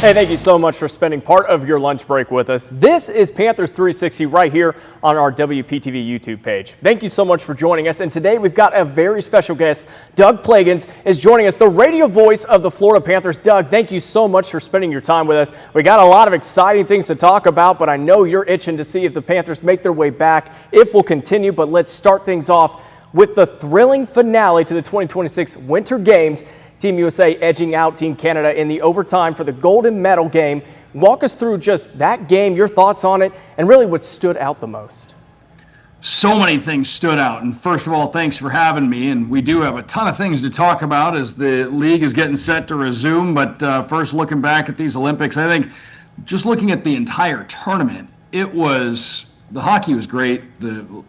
Hey, thank you so much for spending part of your lunch break with us. This is Panthers 360 right here on our WPTV YouTube page. Thank you so much for joining us. And today we've got a very special guest. Doug Plagens is joining us, the radio voice of the Florida Panthers. Doug, thank you so much for spending your time with us. We got a lot of exciting things to talk about, but I know you're itching to see if the Panthers make their way back, if we'll continue. But let's start things off with the thrilling finale to the 2026 Winter Games. Team USA edging out Team Canada in the overtime for the golden medal game. Walk us through just that game, your thoughts on it, and really what stood out the most. So many things stood out. And first of all, thanks for having me. And we do have a ton of things to talk about as the league is getting set to resume. But first, looking back at these Olympics, I think just looking at the entire tournament, the hockey was great. The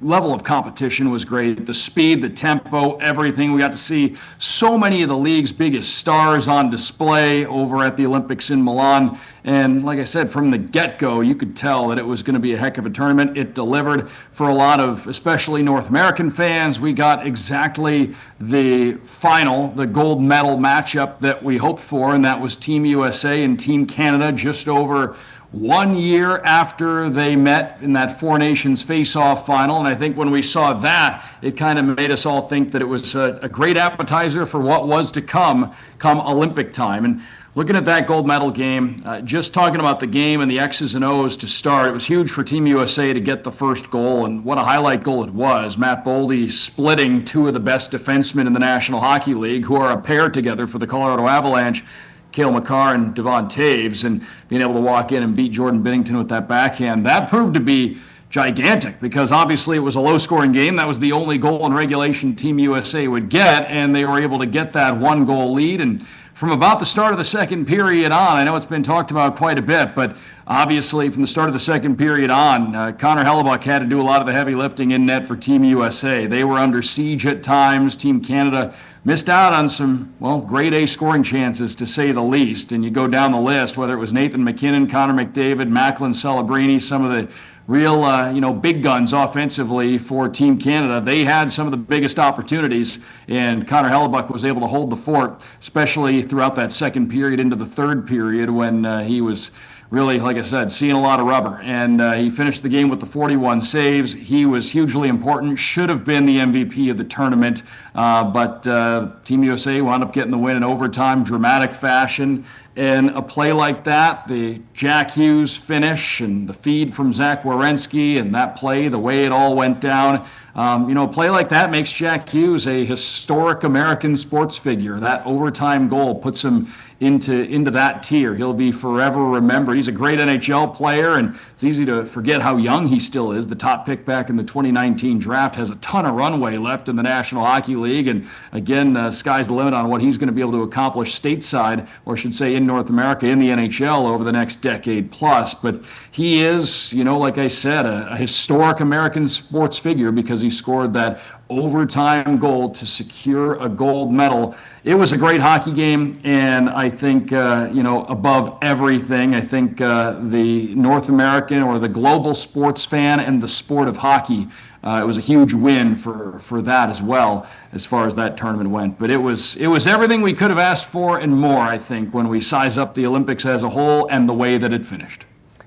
level of competition was great. The speed, the tempo, everything. We got to see so many of the league's biggest stars on display over at the Olympics in Milan. And like I said, from the get-go, you could tell that it was going to be a heck of a tournament. It delivered for a lot of, especially North American fans. We got exactly the final, the gold medal matchup that we hoped for, and that was Team USA and Team Canada just over 1 year after they met in that Four Nations face-off final. And I think when we saw that, it kind of made us all think that it was a great appetizer for what was to come Olympic time. And looking at that gold medal game, just talking about the game and the X's and O's to start, it was huge for Team USA to get the first goal, and what a highlight goal it was. Matt Boldy splitting two of the best defensemen in the National Hockey League, who are a pair together for the Colorado Avalanche, Cale Makar and Devon Taves, and being able to walk in and beat Jordan Binnington with that backhand. That proved to be gigantic because obviously it was a low-scoring game. That was the only goal in regulation Team USA would get, and they were able to get that one-goal lead. And from about the start of the second period on, I know it's been talked about quite a bit, but obviously from the start of the second period on, Connor Hellebuyck had to do a lot of the heavy lifting in net for Team USA. They were under siege at times. Team Canada missed out on some, grade A scoring chances, to say the least. And you go down the list, whether it was Nathan McKinnon, Connor McDavid, Macklin Celebrini, some of the real, big guns offensively for Team Canada. They had some of the biggest opportunities, and Connor Hellebuyck was able to hold the fort, especially throughout that second period into the third period when he was really, like I said, seeing a lot of rubber. And he finished the game with the 41 saves. He was hugely important, should have been the MVP of the tournament. But Team USA wound up getting the win in overtime, dramatic fashion. And a play like that, the Jack Hughes finish and the feed from Zach Werenski, and that play, the way it all went down, a play like that makes Jack Hughes a historic American sports figure. That overtime goal puts him into that tier. He'll be forever remembered. He's a great NHL player, and it's easy to forget how young he still is. The top pick back in the 2019 draft, has a ton of runway left in the National Hockey League, and again, sky's the limit on what he's going to be able to accomplish stateside, or I should say in North America, in the NHL over the next decade plus. But he is, like I said, a historic American sports figure because he scored that overtime goal to secure a gold medal. It was a great hockey game, and I think, above everything, I think the North American or the global sports fan and the sport of hockey, it was a huge win for that as well, as far as that tournament went. But it was everything we could have asked for and more, I think, when we size up the Olympics as a whole and the way that it finished.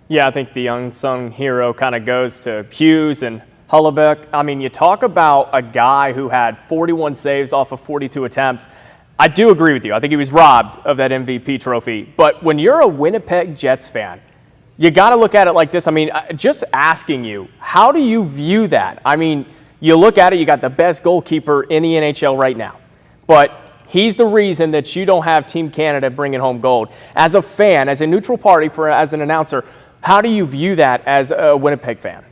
Yeah, I think the unsung hero kind of goes to Hughes and Hellebuyck. I mean, you talk about a guy who had 41 saves off of 42 attempts. I do agree with you. I think he was robbed of that MVP trophy. But when you're a Winnipeg Jets fan, you got to look at it like this. I mean, just asking you, how do you view that? I mean, you look at it, you got the best goalkeeper in the NHL right now. But he's the reason that you don't have Team Canada bringing home gold. As a fan, as a neutral party, as an announcer, how do you view that as a Winnipeg fan?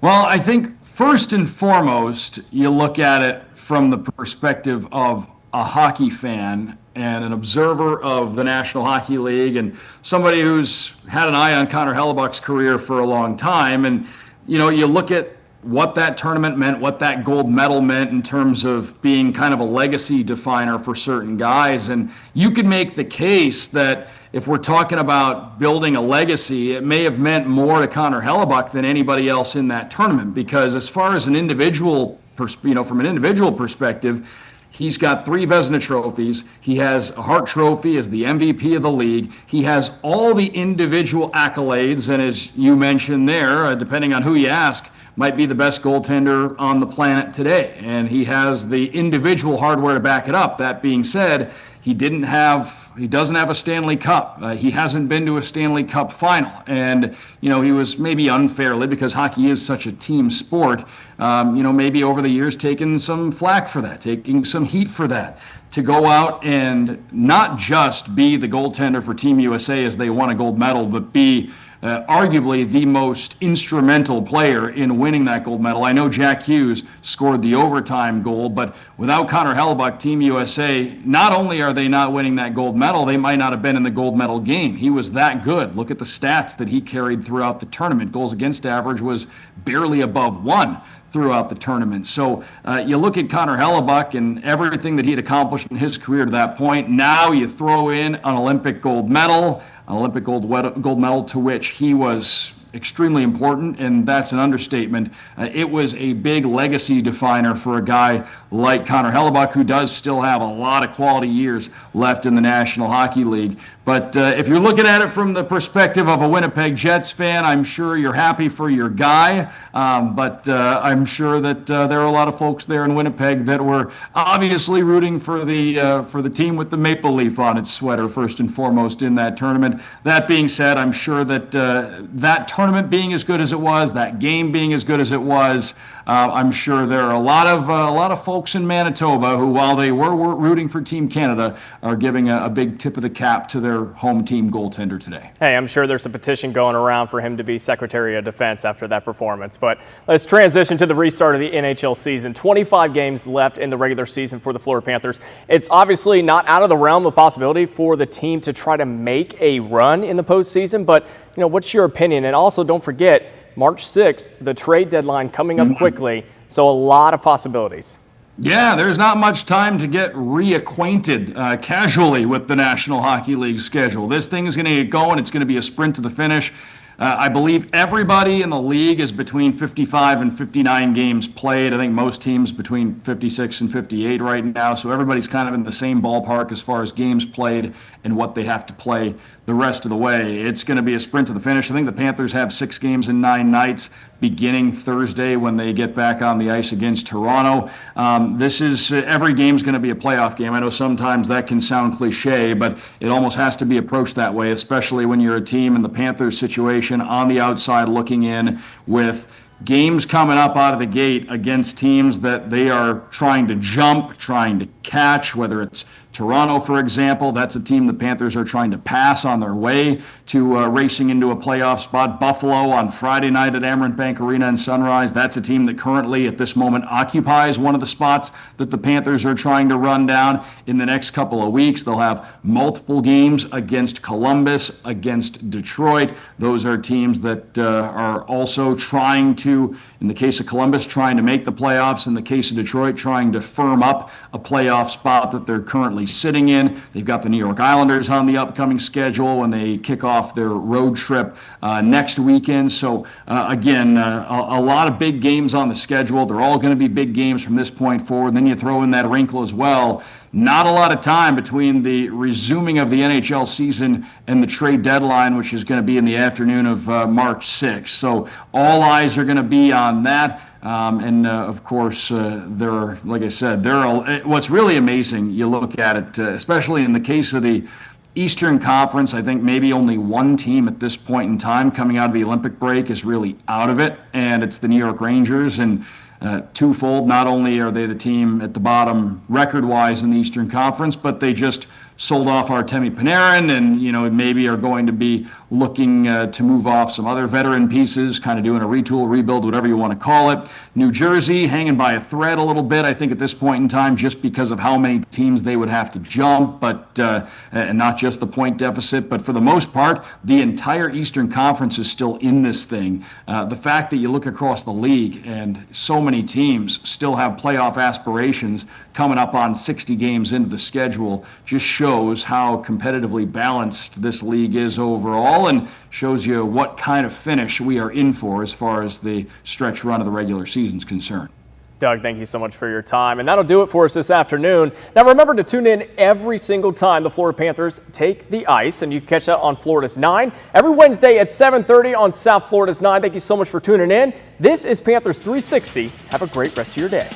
Well, I think first and foremost, you look at it from the perspective of a hockey fan and an observer of the National Hockey League and somebody who's had an eye on Connor Hellebuyck's career for a long time. And, you look at what that tournament meant, what that gold medal meant in terms of being kind of a legacy definer for certain guys. And you could make the case that if we're talking about building a legacy, it may have meant more to Connor Hellebuyck than anybody else in that tournament, because as far as an individual, from an individual perspective, He's got 3 Vezina trophies. He has a Hart Trophy as the MVP of the league. He has all the individual accolades, and as you mentioned there, depending on who you ask, might be the best goaltender on the planet today. And he has the individual hardware to back it up. That being said, he doesn't have a Stanley Cup. He hasn't been to a Stanley Cup final. And, he was maybe unfairly, because hockey is such a team sport, maybe over the years taking some flack for that, taking some heat for that, to go out and not just be the goaltender for Team USA as they won a gold medal, but be arguably the most instrumental player in winning that gold medal. I know Jack Hughes scored the overtime goal, but without Connor Hellebuyck, Team USA, not only are they not winning that gold medal, they might not have been in the gold medal game. He was that good. Look at the stats that he carried throughout the tournament. Goals against average was barely above 1 throughout the tournament. So you look at Connor Hellebuyck and everything that he had accomplished in his career to that point. Now you throw in an Olympic gold medal, to which he was extremely important, and that's an understatement. It was a big legacy definer for a guy like Connor Hellebuyck, who does still have a lot of quality years left in the National Hockey League. But if you're looking at it from the perspective of a Winnipeg Jets fan, I'm sure you're happy for your guy. But I'm sure that there are a lot of folks there in Winnipeg that were obviously rooting for the team with the maple leaf on its sweater, first and foremost, in that tournament. That being said, I'm sure that that tournament being as good as it was, that game being as good as it was, I'm sure there are a lot of folks in Manitoba who, while they were rooting for Team Canada, are giving a big tip of the cap to their home team goaltender today. Hey, I'm sure there's a petition going around for him to be Secretary of Defense after that performance. But let's transition to the restart of the NHL season. 25 games left in the regular season for the Florida Panthers. It's obviously not out of the realm of possibility for the team to try to make a run in the postseason. But, what's your opinion? And also, don't forget, March 6th, the trade deadline coming up quickly, so a lot of possibilities. Yeah, there's not much time to get reacquainted casually with the National Hockey League schedule. This thing is going to get going. It's going to be a sprint to the finish. I believe everybody in the league is between 55 and 59 games played. I think most teams between 56 and 58 right now. So everybody's kind of in the same ballpark as far as games played and what they have to play the rest of the way. It's going to be a sprint to the finish. I think the Panthers have 6 games in 9 nights beginning Thursday when they get back on the ice against Toronto. This is every game's going to be a playoff game. I know sometimes that can sound cliche, but it almost has to be approached that way, especially when you're a team in the Panthers situation on the outside looking in with games coming up out of the gate against teams that they are trying to jump, trying to catch, whether it's Toronto, for example. That's a team the Panthers are trying to pass on their way to racing into a playoff spot. Buffalo on Friday night at Amerant Bank Arena in Sunrise. That's a team that currently at this moment occupies one of the spots that the Panthers are trying to run down. In the next couple of weeks, they'll have multiple games against Columbus, against Detroit. Those are teams that are also trying to, in the case of Columbus, trying to make the playoffs. In the case of Detroit, trying to firm up a playoff spot that they're currently sitting in. They've got the New York Islanders on the upcoming schedule when they kick off their road trip next weekend. So again, a lot of big games on the schedule. They're all going to be big games from this point forward. And then you throw in that wrinkle as well. Not a lot of time between the resuming of the NHL season and the trade deadline, which is going to be in the afternoon of March 6th. So all eyes are going to be on that. Of course, like I said, what's really amazing, you look at it, especially in the case of the Eastern Conference, I think maybe only one team at this point in time coming out of the Olympic break is really out of it, and it's the New York Rangers. And twofold, not only are they the team at the bottom record-wise in the Eastern Conference, but they just sold off Artemi Panarin and, maybe are going to be looking to move off some other veteran pieces, kind of doing a retool, rebuild, whatever you want to call it. New Jersey hanging by a thread a little bit, I think, at this point in time, just because of how many teams they would have to jump, but and not just the point deficit, but for the most part, the entire Eastern Conference is still in this thing. The fact that you look across the league and so many teams still have playoff aspirations coming up on 60 games into the schedule just shows how competitively balanced this league is overall and shows you what kind of finish we are in for as far as the stretch run of the regular season is concerned. Doug, thank you so much for your time. And that'll do it for us this afternoon. Now remember to tune in every single time the Florida Panthers take the ice, and you can catch that on Florida's 9 every Wednesday at 7:30 on South Florida's 9. Thank you so much for tuning in. This is Panthers 360. Have a great rest of your day.